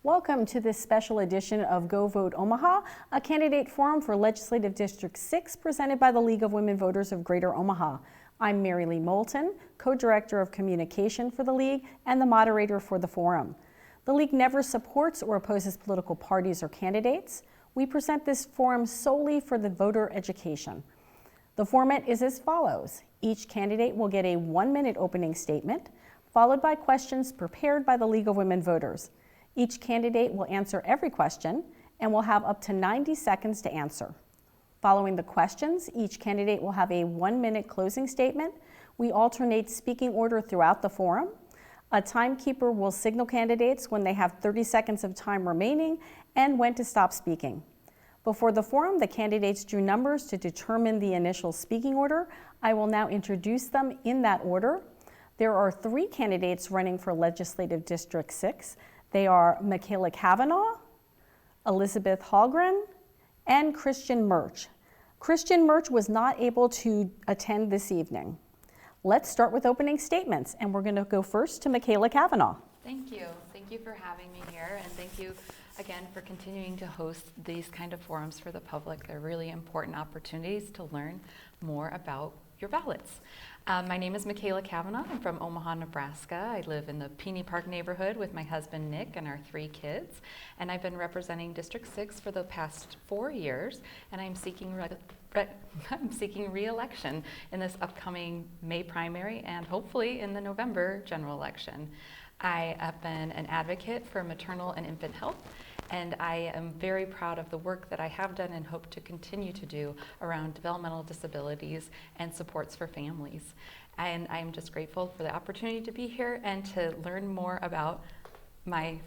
Welcome to this special edition of Go Vote Omaha, a candidate forum for Legislative District 6 presented by the League of Women Voters of Greater Omaha. I'm MaryLee Moulton, co-director of communication for the League and the moderator for the forum. The League never supports or opposes political parties or candidates. We present this forum solely for the voter education. The format is as follows. Each candidate will get a 1-minute opening statement, followed by questions prepared by the League of Women Voters. Each candidate will answer every question and will have up to 90 seconds to answer. Following the questions, each candidate will have a 1-minute closing statement. We alternate speaking order throughout the forum. A timekeeper will signal candidates when they have 30 seconds of time remaining and when to stop speaking. Before the forum, the candidates drew numbers to determine the initial speaking order. I will now introduce them in that order. There are 3 candidates running for Legislative District 6. They are Michaela Cavanaugh, Elizabeth Hallgren, and Christian Murch. Christian Murch was not able to attend this evening. Let's start with opening statements, and we're going to go first to Michaela Cavanaugh. Thank you. Thank you for having me here, and thank you again for continuing to host these kind of forums for the public. They're really important opportunities to learn more about your ballots. My name is Michaela Cavanaugh. I'm from Omaha, Nebraska. I live in the Peony Park neighborhood with my husband Nick and our 3 kids. And I've been representing District 6 for the past 4 years, and I'm seeking re-election in this upcoming May primary and hopefully in the November general election. I have been an advocate for maternal and infant health, and I am very proud of the work that I have done and hope to continue to do around developmental disabilities and supports for families. And I'm just grateful for the opportunity to be here and to learn more about my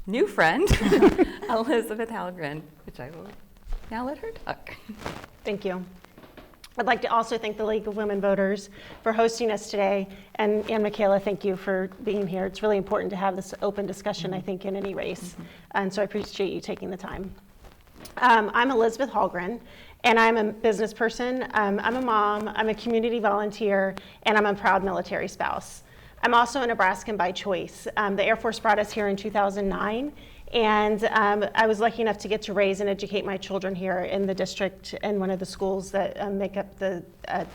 new friend, Elizabeth Hallgren, which I will now let her talk. Thank you. I'd like to also thank the League of Women Voters for hosting us today. And Michaela, thank you for being here. It's really important to have this open discussion, I think, in any race. And so I appreciate you taking the time. I'm Elizabeth Hallgren, and I'm a business person. I'm a mom, I'm a community volunteer, and I'm a proud military spouse. I'm also a Nebraskan by choice. The Air Force brought us here in 2009. And I was lucky enough to get to raise and educate my children here in the district in one of the schools that make up the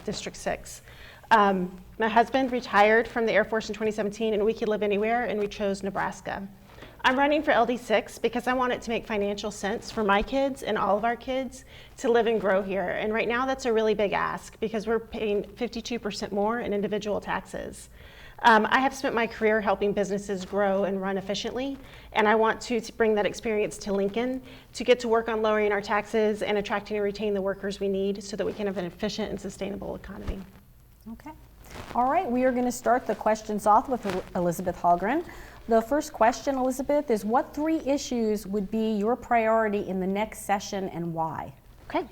District 6. My husband retired from the Air Force in 2017, and we could live anywhere, and we chose Nebraska. I'm running for LD6 because I want it to make financial sense for my kids and all of our kids to live and grow here. And right now that's a really big ask because we're paying 52% more in individual taxes. I have spent my career helping businesses grow and run efficiently, and I want to bring that experience to Lincoln to get to work on lowering our taxes and attracting and retaining the workers we need so that we can have an efficient and sustainable economy. Okay. All right, we are going to start the questions off with Elizabeth Hallgren. The first question, Elizabeth, is what 3 issues would be your priority in the next session and why? Okay.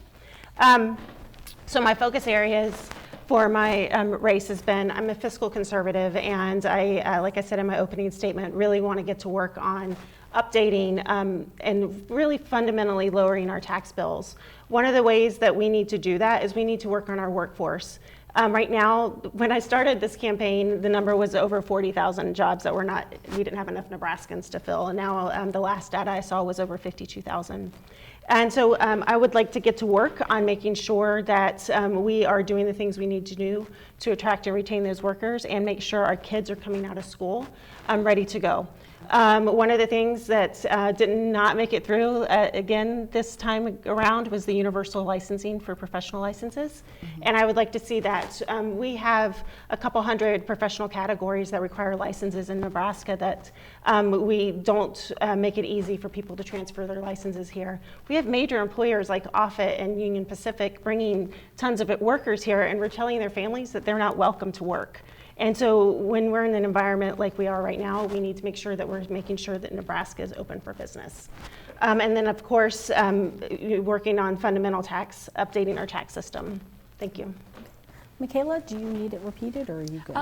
So my focus areas for my race has been, I'm a fiscal conservative, and I, like I said in my opening statement, really want to get to work on updating and really fundamentally lowering our tax bills. One of the ways that we need to do that is we need to work on our workforce. Right now, when I started this campaign, the number was over 40,000 jobs that we didn't have enough Nebraskans to fill, and now the last data I saw was over 52,000. And so I would like to get to work on making sure that we are doing the things we need to do to attract and retain those workers and make sure our kids are coming out of school ready to go. One of the things that did not make it through again this time around was the universal licensing for professional licenses. And I would like to see that. We have a couple hundred professional categories that require licenses in Nebraska that we don't make it easy for people to transfer their licenses here. We have major employers like Offutt and Union Pacific bringing tons of workers here, and we're telling their families that they're not welcome to work. And so when we're in an environment like we are right now, we need to make sure that we're making sure that Nebraska is open for business. And then, of course, working on fundamental tax, updating our tax system. Thank you. Michaela, do you need it repeated or are you good?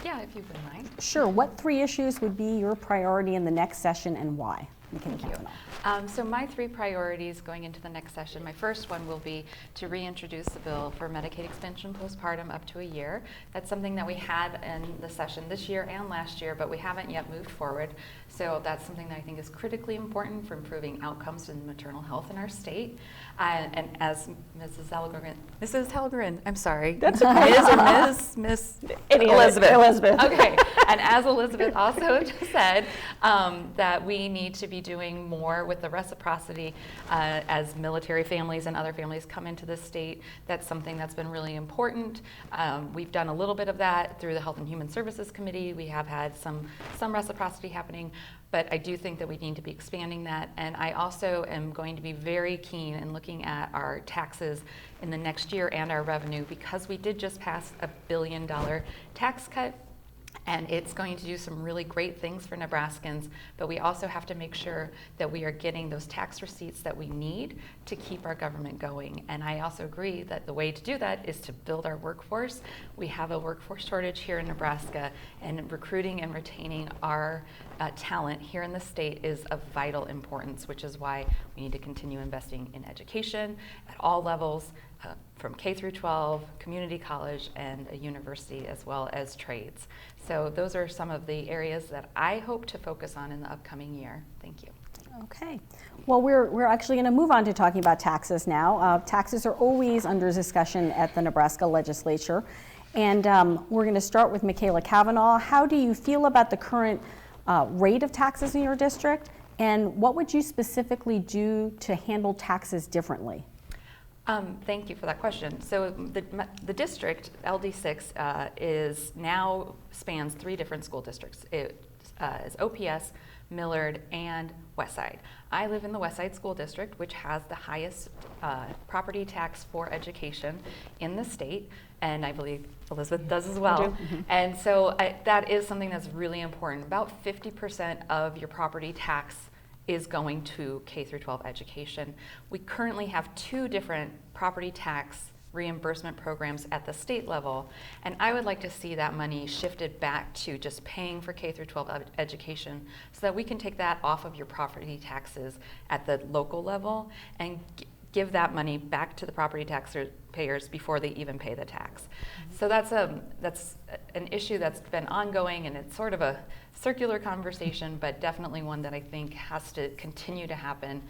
Yeah, if you wouldn't mind. Sure. What 3 issues would be your priority in the next session and why? Michaela Cavanaugh. So my 3 priorities going into the next session, my first one will be to reintroduce the bill for Medicaid extension postpartum up to a year. That's something that we had in the session this year and last year, but we haven't yet moved forward. So that's something that I think is critically important for improving outcomes in maternal health in our state. And as Mrs. Hallgren, I'm sorry. That's okay. Ms. or Miss Elizabeth. Elizabeth. Okay, and as Elizabeth also just said, that we need to be doing more with the reciprocity as military families and other families come into the state. That's something that's been really important. We've done a little bit of that through the Health and Human Services Committee. We have had some reciprocity happening, but I do think that we need to be expanding that. And I also am going to be very keen in looking at our taxes in the next year and our revenue, because we did just pass a $1 billion tax cut. And it's going to do some really great things for Nebraskans, but we also have to make sure that we are getting those tax receipts that we need to keep our government going. And I also agree that the way to do that is to build our workforce. We have a workforce shortage here in Nebraska, and recruiting and retaining our talent here in the state is of vital importance, which is why we need to continue investing in education at all levels, from K through 12, community college, and a university, as well as trades. So those are some of the areas that I hope to focus on in the upcoming year. Thank you. Okay. Well, we're actually going to move on to talking about taxes now. Taxes are always under discussion at the Nebraska legislature. And we're going to start with Michaela Cavanaugh. How do you feel about the current rate of taxes in your district? And what would you specifically do to handle taxes differently? Thank you for that question. So the district, LD6, is now spans 3 different school districts. It is OPS, Millard, and Westside. I live in the Westside School District, which has the highest property tax for education in the state, and I believe Elizabeth does as well. Mm-hmm. And so that is something that's really important. About 50% of your property tax is going to K through 12 education. We currently have 2 different property tax reimbursement programs at the state level, and I would like to see that money shifted back to just paying for K through 12 education, so that we can take that off of your property taxes at the local level and give that money back to the property taxpayers before they even pay the tax. Mm-hmm. So that's an issue that's been ongoing, and it's sort of a circular conversation, but definitely one that I think has to continue to happen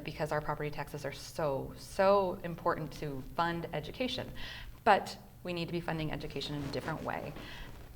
because our property taxes are so important to fund education. But we need to be funding education in a different way.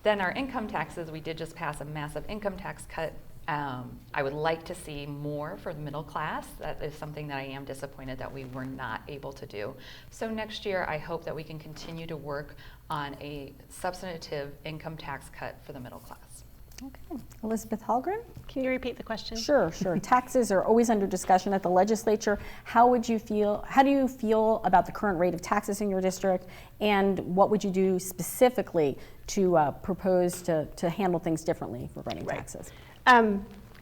Then our income taxes, we did just pass a massive income tax cut. I would like to see more for the middle class. That is something that I am disappointed that we were not able to do. So next year, I hope that we can continue to work on a substantive income tax cut for the middle class. Okay. Elizabeth Hallgren? Can you repeat the question? Sure. Taxes are always under discussion at the legislature. How do you feel about the current rate of taxes in your district, and what would you do specifically to propose to handle things differently regarding taxes?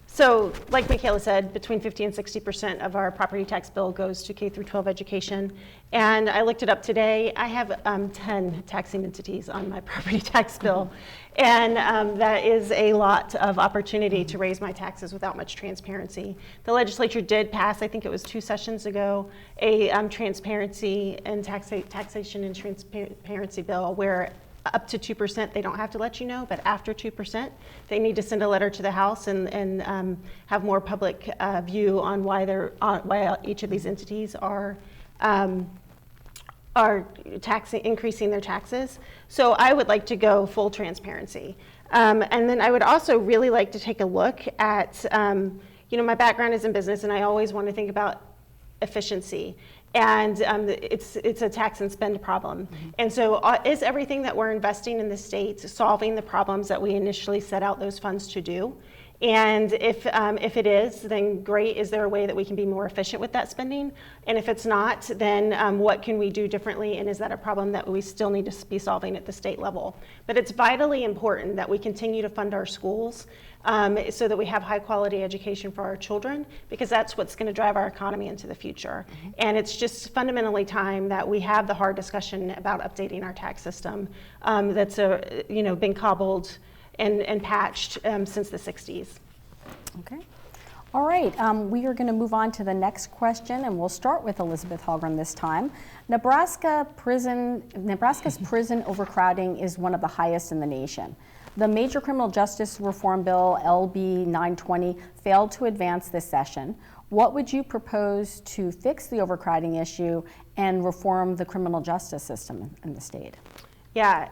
So like Michaela said, between 50 and 60% of our property tax bill goes to K through 12 education. And I looked it up today. I have 10 taxing entities on my property tax bill. And that is a lot of opportunity to raise my taxes without much transparency. The legislature did pass, I think it was 2 sessions ago, a transparency and taxation and transparency bill where up to 2%, they don't have to let you know, but after 2%, they need to send a letter to the House and have more public view on why each of these entities are increasing their taxes. So I would like to go full transparency. And then I would also really like to take a look at, my background is in business, and I always want to think about efficiency. And it's a tax and spend problem. Mm-hmm. And so is everything that we're investing in the state solving the problems that we initially set out those funds to do? And if it is, then great. Is there a way that we can be more efficient with that spending? And if it's not, then what can we do differently? And is that a problem that we still need to be solving at the state level? But it's vitally important that we continue to fund our schools so that we have high quality education for our children, because that's what's going to drive our economy into the future. Mm-hmm. And it's just fundamentally time that we have the hard discussion about updating our tax system that's been cobbled and patched since the 60s. Okay. All right, we are going to move on to the next question, and we'll start with Elizabeth Hallgren this time. Nebraska's prison overcrowding is one of the highest in the nation. The major criminal justice reform bill, LB 920, failed to advance this session. What would you propose to fix the overcrowding issue and reform the criminal justice system in the state? Yeah,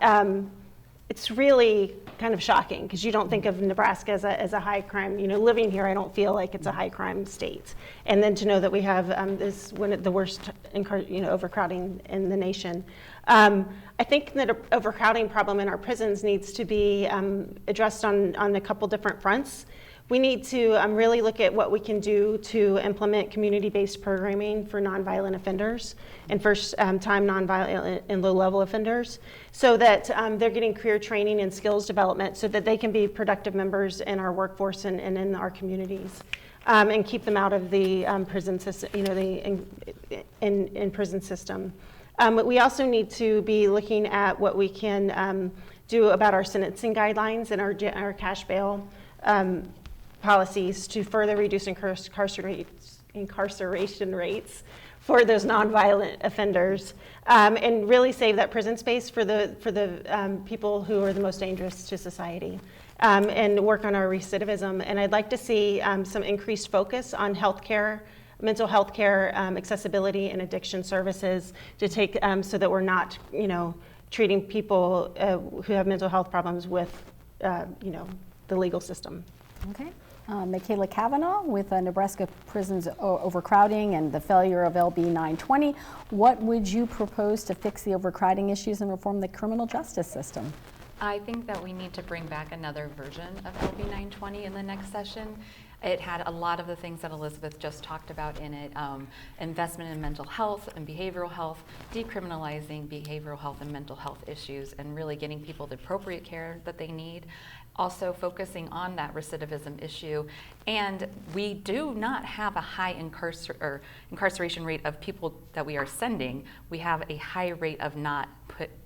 it's really kind of shocking because you don't think of Nebraska as a high crime. Living here, I don't feel like it's a high crime state. And then to know that we have the worst overcrowding in the nation. I think that overcrowding problem in our prisons needs to be addressed on a couple different fronts. We need to really look at what we can do to implement community-based programming for nonviolent offenders and first-time nonviolent and low-level offenders so that they're getting career training and skills development so that they can be productive members in our workforce and in our communities and keep them out of the prison system, in prison system. We also need to be looking at what we can do about our sentencing guidelines and our cash bail policies to further reduce incarceration rates for those nonviolent offenders, and really save that prison space for the people who are the most dangerous to society, and work on our recidivism. And I'd like to see some increased focus on healthcare, mental health care, accessibility, and addiction services to take so that we're not, treating people who have mental health problems with, the legal system. Okay. Michaela Cavanaugh with Nebraska prisons overcrowding and the failure of LB 920. What would you propose to fix the overcrowding issues and reform the criminal justice system? I think that we need to bring back another version of LB 920 in the next session. It had a lot of the things that Elizabeth just talked about in it, investment in mental health and behavioral health, decriminalizing behavioral health and mental health issues, and really getting people the appropriate care that they need. Also focusing on that recidivism issue. And we do not have a high incarceration rate of people that we are sending. We have a high rate of not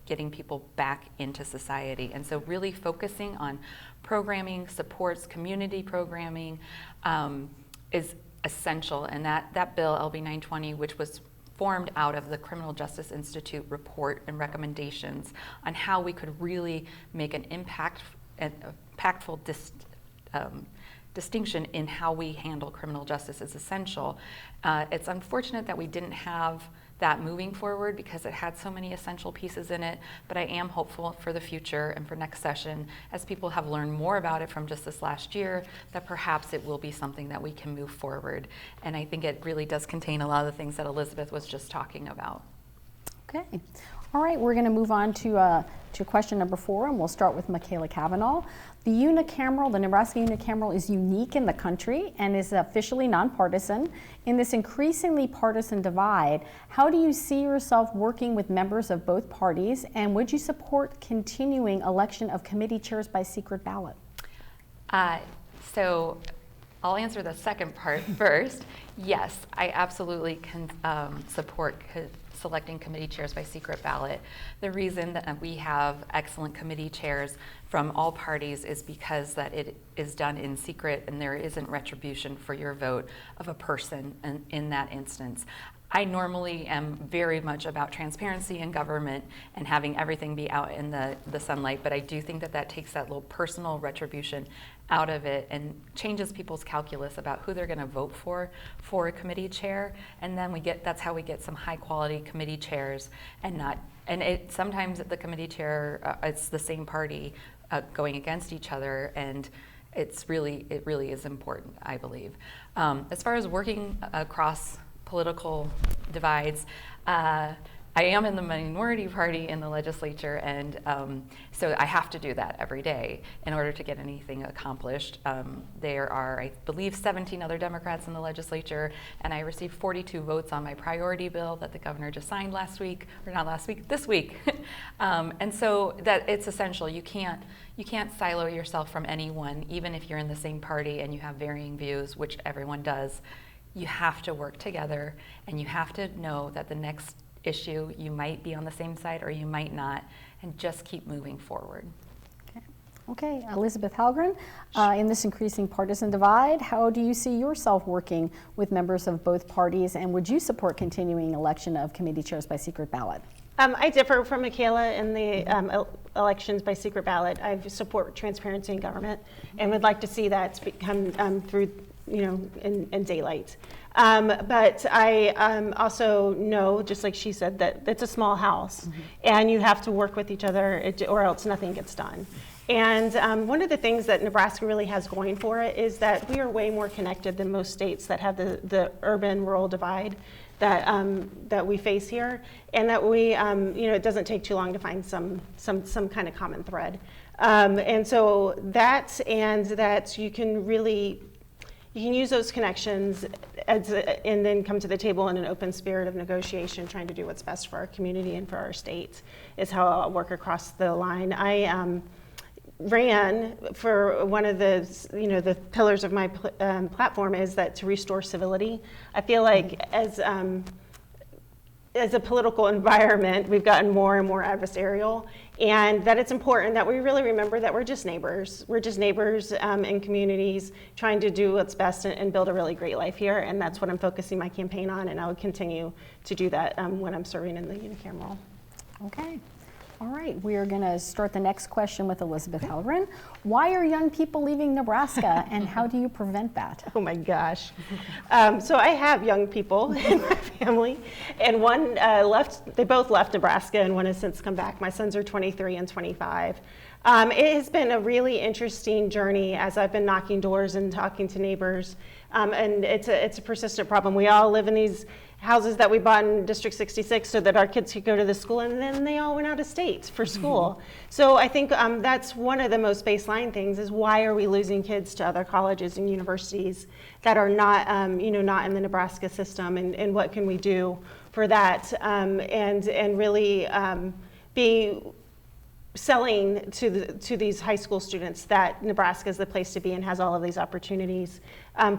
getting people back into society. And so really focusing on programming, supports, community programming is essential. And that bill, LB 920, which was formed out of the Criminal Justice Institute report and recommendations on how we could really make an impactful distinction in how we handle criminal justice is essential. It's unfortunate that we didn't have that moving forward because it had so many essential pieces in it, but I am hopeful for the future and for next session as people have learned more about it from just this last year that perhaps it will be something that we can move forward. And I think it really does contain a lot of the things that Elizabeth was just talking about. Okay. All right, we're going to move on to question number 4, and we'll start with Michaela Cavanaugh. The Nebraska unicameral is unique in the country and is officially nonpartisan. In this increasingly partisan divide, how do you see yourself working with members of both parties, and would you support continuing election of committee chairs by secret ballot? So I'll answer the second part first. Yes, I absolutely can support selecting committee chairs by secret ballot. The reason that we have excellent committee chairs from all parties is because that it is done in secret and there isn't retribution for your vote of a person in that instance. I normally am very much about transparency in government and having everything be out in the sunlight, but I do think that takes that little personal retribution out of it and changes people's calculus about who they're going to vote for a committee chair, and then that's how we get some high quality committee chairs sometimes the committee chair it's the same party going against each other, and it really is important, I believe. As far as working across political divides, I am in the minority party in the legislature, and so I have to do that every day in order to get anything accomplished. There are, I believe, 17 other Democrats in the legislature, and I received 42 votes on my priority bill that the governor just signed this week. And so that it's essential. You can't silo yourself from anyone, even if you're in the same party and you have varying views, which everyone does. You have to work together, and you have to know that the next issue you might be on the same side or you might not, and just keep moving forward. Okay. Okay, Elizabeth Hallgren, in this increasing partisan divide, how do you see yourself working with members of both parties, and would you support continuing election of committee chairs by secret ballot? I differ from Michaela in the elections by secret ballot. I support transparency in government and would like to see that become through, in daylight. But I also know, just like she said, that it's a small house and you have to work with each other or else nothing gets done. And one of the things that Nebraska really has going for it is that we are way more connected than most states that have the urban-rural divide that we face here, and that we, it doesn't take too long to find some kind of common thread. And so that you can use those connections and then come to the table in an open spirit of negotiation, trying to do what's best for our community and for our state is how I'll work across the line. I ran for one of the pillars of my platform is that to restore civility. I feel like as a political environment, we've gotten more and more adversarial, and that it's important that we really remember that we're just neighbors. We're just neighbors in communities trying to do what's best and build a really great life here, and that's what I'm focusing my campaign on, and I would continue to do that when I'm serving in the unicameral. Okay. All right, we are going to start the next question with Elizabeth Hallgren. Why are young people leaving Nebraska, and how do you prevent that? Oh my gosh. So I have young people in my family, and one they both left Nebraska, and one has since come back. My sons are 23 and 25. It has been a really interesting journey as I've been knocking doors and talking to neighbors, and it's a persistent problem. We all live in these houses that we bought in District 66 so that our kids could go to the school, and then they all went out of state for school. So I think that's one of the most baseline things is why are we losing kids to other colleges and universities that are not, not in the Nebraska system, and what can we do for that, and really be selling to these high school students that Nebraska is the place to be and has all of these opportunities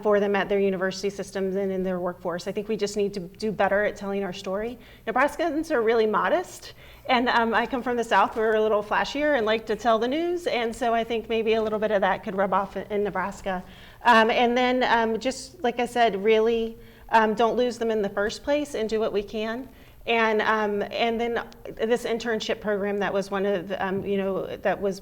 for them at their university systems and in their workforce. I think we just need to do better at telling our story. Nebraskans are really modest, and I come from the South. We're a little flashier and like to tell the news, and so I think maybe a little bit of that could rub off in Nebraska. And then just like I said, really don't lose them in the first place and do what we can. And then this internship program that was one of, that was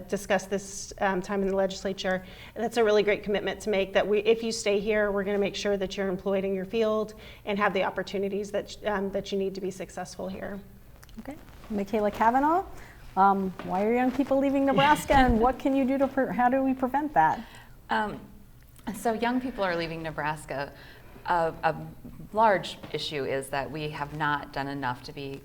discussed this time in the legislature, that's a really great commitment to make, that if you stay here, we're going to make sure that you're employed in your field and have the opportunities that you need to be successful here. Okay. Michaela Cavanaugh, why are young people leaving Nebraska, and what can you do how do we prevent that? So young people are leaving Nebraska. A large issue is that we have not done enough to be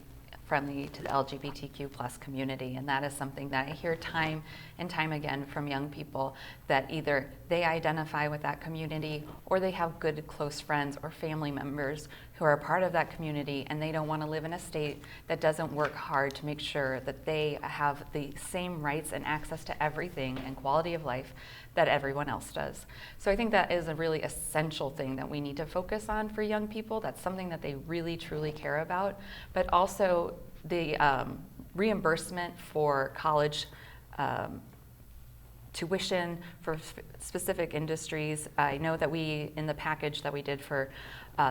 friendly to the LGBTQ plus community, and that is something that I hear time and time again from young people, that either they identify with that community or they have good close friends or family members who are a part of that community, and they don't want to live in a state that doesn't work hard to make sure that they have the same rights and access to everything and quality of life that everyone else does. So I think that is a really essential thing that we need to focus on for young people. That's something that they really truly care about, but also the reimbursement for college tuition for specific industries. I know that in the package that we did for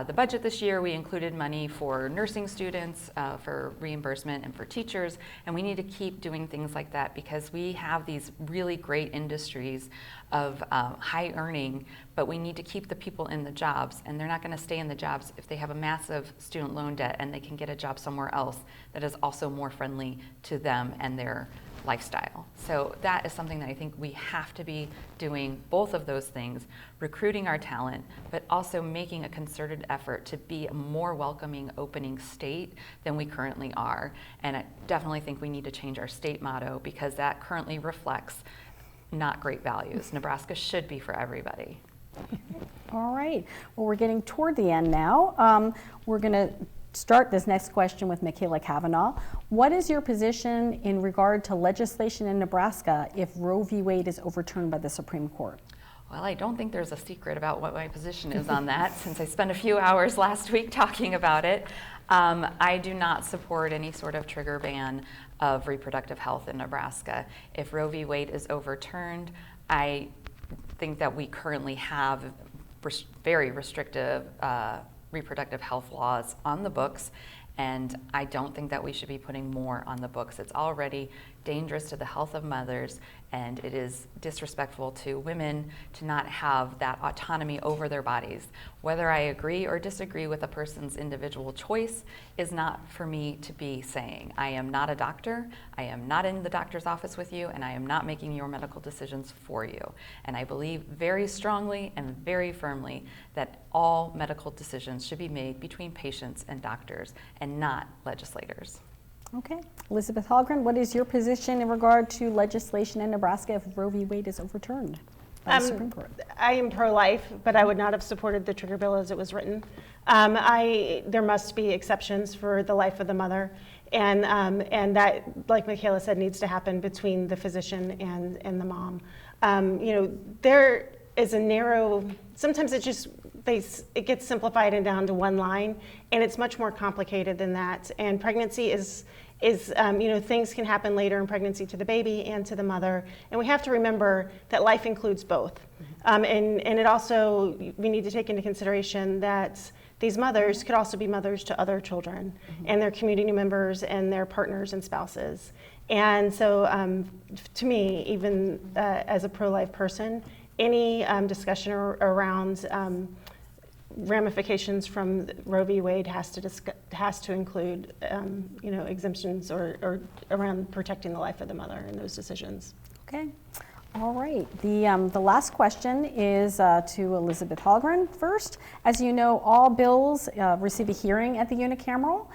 the budget this year, we included money for nursing students, for reimbursement, and for teachers, and we need to keep doing things like that because we have these really great industries of high earning, but we need to keep the people in the jobs, and they're not going to stay in the jobs if they have a massive student loan debt and they can get a job somewhere else that is also more friendly to them and their lifestyle. So that is something that I think we have to be doing, both of those things, recruiting our talent, but also making a concerted effort to be a more welcoming, opening state than we currently are. And I definitely think we need to change our state motto because that currently reflects not great values. Nebraska should be for everybody. All right. Well, we're getting toward the end now. We're going to start this next question with Michaela Cavanaugh. What is your position in regard to legislation in Nebraska if Roe v. Wade is overturned by the Supreme Court? Well, I don't think there's a secret about what my position is on that since I spent a few hours last week talking about it. I do not support any sort of trigger ban of reproductive health in Nebraska. If Roe v. Wade is overturned, I think that we currently have very restrictive reproductive health laws on the books, and I don't think that we should be putting more on the books. It's already dangerous to the health of mothers, and it is disrespectful to women to not have that autonomy over their bodies. Whether I agree or disagree with a person's individual choice is not for me to be saying. I am not a doctor, I am not in the doctor's office with you, and I am not making your medical decisions for you. And I believe very strongly and very firmly that all medical decisions should be made between patients and doctors and not legislators. Okay. Elizabeth Hallgren, what is your position in regard to legislation in Nebraska if Roe v. Wade is overturned by the Supreme Court? I am pro-life, but I would not have supported the trigger bill as it was written. There must be exceptions for the life of the mother, and that, like Machaela said, needs to happen between the physician and the mom. There is a narrow, sometimes it gets simplified and down to one line, and it's much more complicated than that. And pregnancy is things can happen later in pregnancy to the baby and to the mother, and we have to remember that life includes both. And it also, we need to take into consideration that these mothers could also be mothers to other children and their community members and their partners and spouses. And so to me, even as a pro-life person, any discussion around ramifications from Roe v. Wade has to include exemptions or around protecting the life of the mother in those decisions. Okay. All right. The last question is to Elizabeth Hallgren first. As you know, all bills receive a hearing at the unicameral.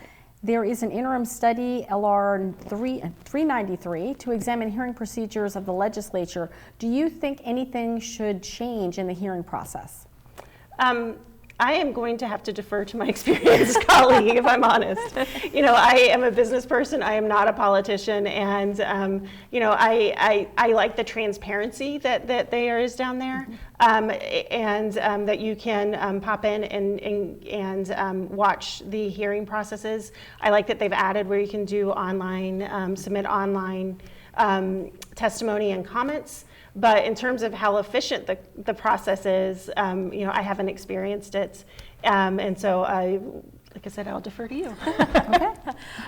There is an interim study, LR 393, to examine hearing procedures of the legislature. Do you think anything should change in the hearing process? I am going to have to defer to my experienced colleague, if I'm honest. I am a business person. I am not a politician, and I like the transparency that there is down there, and that you can pop in and watch the hearing processes. I like that they've added where you can do online, submit online testimony and comments. But in terms of how efficient the process is, I haven't experienced it. And so, like I said, I'll defer to you. Okay,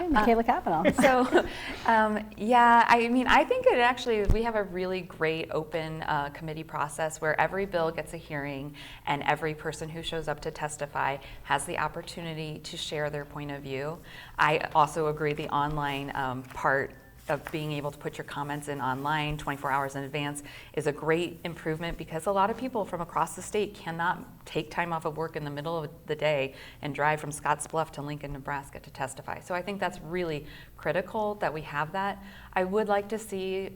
Michaela Cavanaugh. So, I think we have a really great open committee process where every bill gets a hearing and every person who shows up to testify has the opportunity to share their point of view. I also agree the online part of being able to put your comments in online 24 hours in advance is a great improvement, because a lot of people from across the state cannot take time off of work in the middle of the day and drive from Scottsbluff to Lincoln, Nebraska to testify. So I think that's really critical that we have that. I would like to see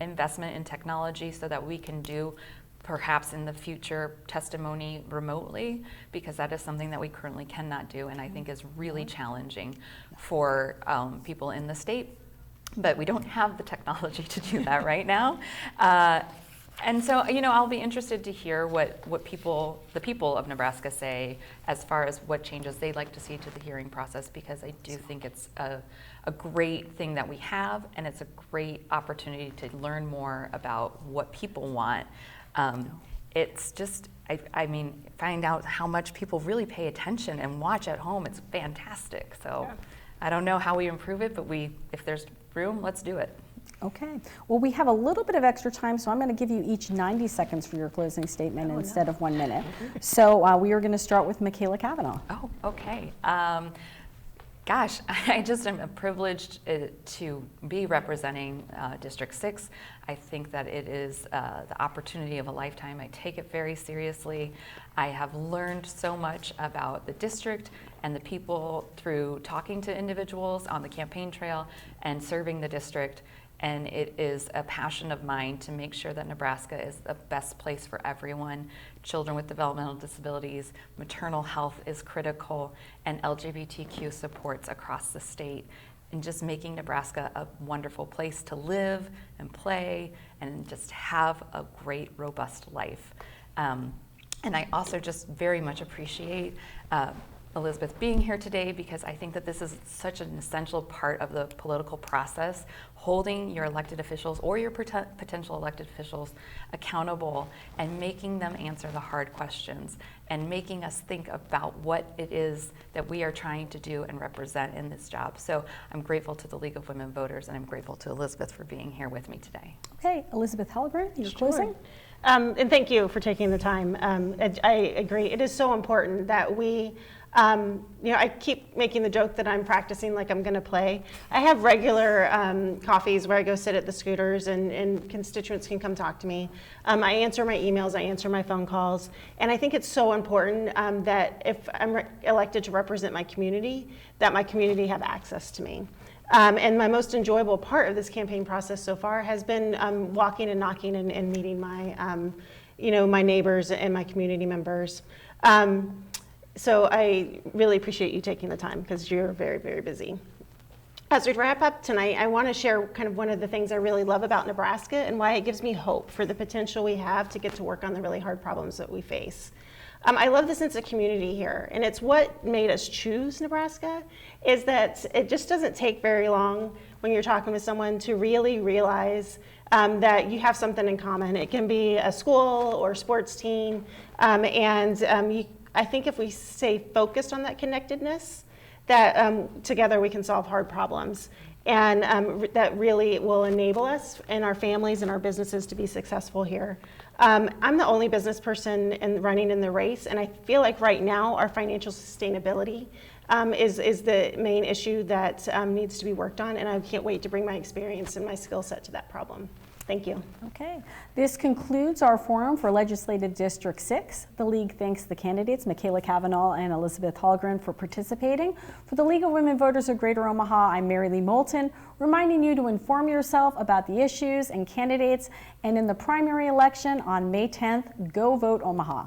investment in technology so that we can do perhaps in the future testimony remotely, because that is something that we currently cannot do and I think is really challenging for people in the state. But we don't have the technology to do that right now. And so, I'll be interested to hear what the people of Nebraska say as far as what changes they'd like to see to the hearing process, because I do think it's a great thing that we have, and it's a great opportunity to learn more about what people want. It's just, find out how much people really pay attention and watch at home. It's fantastic. So yeah. I don't know how we improve it, but if there's room, let's do it. Okay. Well, we have a little bit of extra time, so I'm going to give you each 90 seconds for your closing statement instead of 1 minute. So we are going to start with Michaela Cavanaugh. Oh, okay. Gosh, I just am privileged to be representing District 6. I think that it is the opportunity of a lifetime. I take it very seriously. I have learned so much about the district and the people through talking to individuals on the campaign trail and serving the district. And it is a passion of mine to make sure that Nebraska is the best place for everyone. Children with developmental disabilities, maternal health is critical, and LGBTQ supports across the state. And just making Nebraska a wonderful place to live and play and just have a great, robust life. And I also just very much appreciate Elizabeth being here today, because I think that this is such an essential part of the political process, holding your elected officials or your potential elected officials accountable and making them answer the hard questions and making us think about what it is that we are trying to do and represent in this job. So I'm grateful to the League of Women Voters, and I'm grateful to Elizabeth for being here with me today. Okay, Elizabeth Hallgren, you're closing. And thank you for taking the time. I agree. It is so important that we, I keep making the joke that I'm practicing like I'm going to play. I have regular coffees where I go sit at the scooters and constituents can come talk to me. I answer my emails, I answer my phone calls, and I think it's so important that if I'm elected to represent my community, that my community have access to me. And my most enjoyable part of this campaign process so far has been walking and knocking and meeting my, my neighbors and my community members. So I really appreciate you taking the time because you're very, very busy. As we wrap up tonight, I want to share kind of one of the things I really love about Nebraska and why it gives me hope for the potential we have to get to work on the really hard problems that we face. I love the sense of community here, and it's what made us choose Nebraska, is that it just doesn't take very long when you're talking with someone to really realize that you have something in common. It can be a school or sports team, I think if we stay focused on that connectedness, that together we can solve hard problems. And that really will enable us and our families and our businesses to be successful here. I'm the only business person running in the race, and I feel like right now our financial sustainability is the main issue that needs to be worked on, and I can't wait to bring my experience and my skill set to that problem. Thank you. Okay. This concludes our forum for Legislative District 6. The League thanks the candidates, Michaela Cavanaugh and Elizabeth Hallgren, for participating. For the League of Women Voters of Greater Omaha, I'm MaryLee Moulton, reminding you to inform yourself about the issues and candidates, and in the primary election on May 10th, go vote Omaha.